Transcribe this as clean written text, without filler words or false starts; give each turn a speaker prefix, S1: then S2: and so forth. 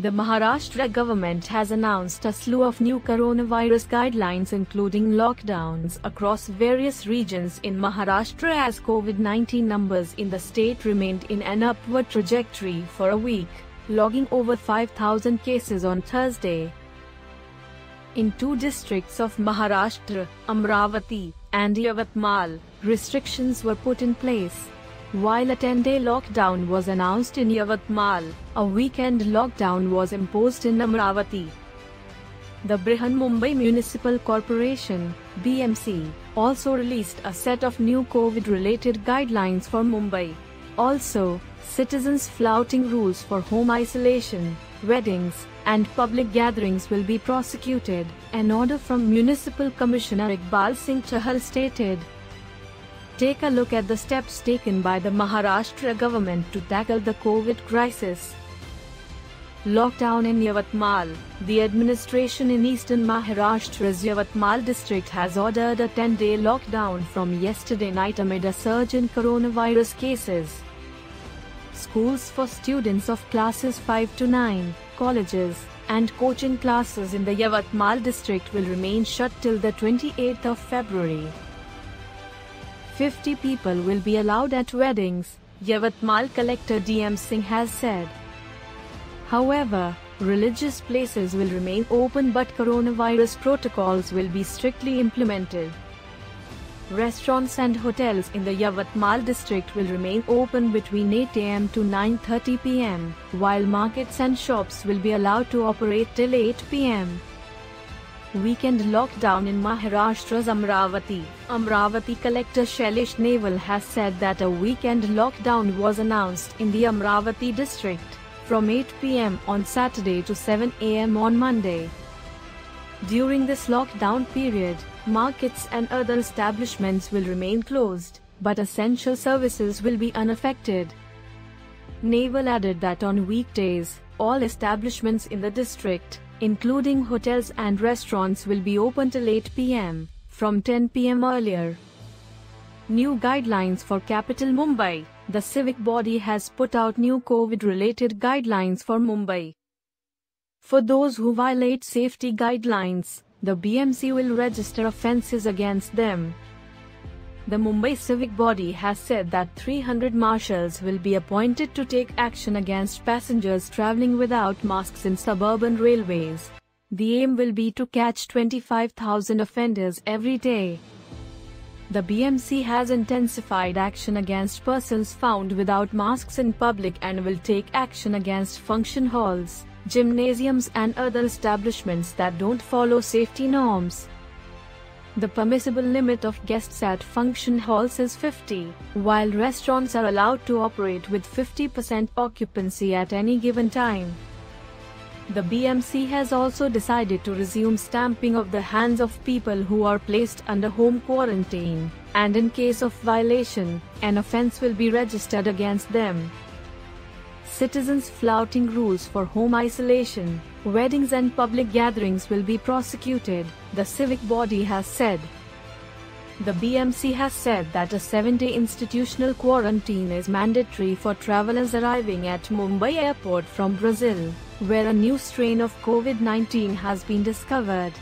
S1: The Maharashtra government has announced a slew of new coronavirus guidelines including lockdowns across various regions in Maharashtra as COVID-19 numbers in the state remained in an upward trajectory for a week, logging over 5,000 cases on Thursday. In two districts of Maharashtra, Amravati and Yavatmal, restrictions were put in place. While a 10-day lockdown was announced in Yavatmal, a weekend lockdown was imposed in Amravati. The Brihan Mumbai Municipal Corporation (BMC) also released a set of new COVID-related guidelines for Mumbai. Also, citizens flouting rules for home isolation, weddings, and public gatherings will be prosecuted, an order from Municipal Commissioner Iqbal Singh Chahal stated. Take a look at the steps taken by the Maharashtra government to tackle the COVID crisis. Lockdown in Yavatmal. The administration in eastern Maharashtra's Yavatmal district has ordered a 10-day lockdown from yesterday night amid a surge in coronavirus cases. Schools for students of classes 5 to 9, colleges, and coaching classes in the Yavatmal district will remain shut till the 28th of February. 50 people will be allowed at weddings, Yavatmal Collector DM Singh has said. However, religious places will remain open but coronavirus protocols will be strictly implemented. Restaurants and hotels in the Yavatmal district will remain open between 8 am to 9:30 pm, while markets and shops will be allowed to operate till 8 pm. Weekend lockdown in Maharashtra's Amravati. Amravati Collector Shailesh Neval has said that a weekend lockdown was announced in the Amravati district, from 8 pm on Saturday to 7 am on Monday. During this lockdown period, markets and other establishments will remain closed, but essential services will be unaffected. Neval added that on weekdays, all establishments in the district, including hotels and restaurants, will be open till 8 pm, from 10 pm earlier. New guidelines for capital Mumbai. The civic body has put out new COVID-related guidelines for Mumbai. For those who violate safety guidelines, the BMC will register offences against them. The Mumbai civic body has said that 300 marshals will be appointed to take action against passengers travelling without masks in suburban railways. The aim will be to catch 25,000 offenders every day. The BMC has intensified action against persons found without masks in public and will take action against function halls, gymnasiums and other establishments that don't follow safety norms. The permissible limit of guests at function halls is 50, while restaurants are allowed to operate with 50% occupancy at any given time. The BMC has also decided to resume stamping of the hands of people who are placed under home quarantine, and in case of violation, an offence will be registered against them. Citizens flouting rules for home isolation, weddings and public gatherings will be prosecuted, the civic body has said. The BMC has said that a 7-day institutional quarantine is mandatory for travellers arriving at Mumbai airport from Brazil, where a new strain of COVID-19 has been discovered.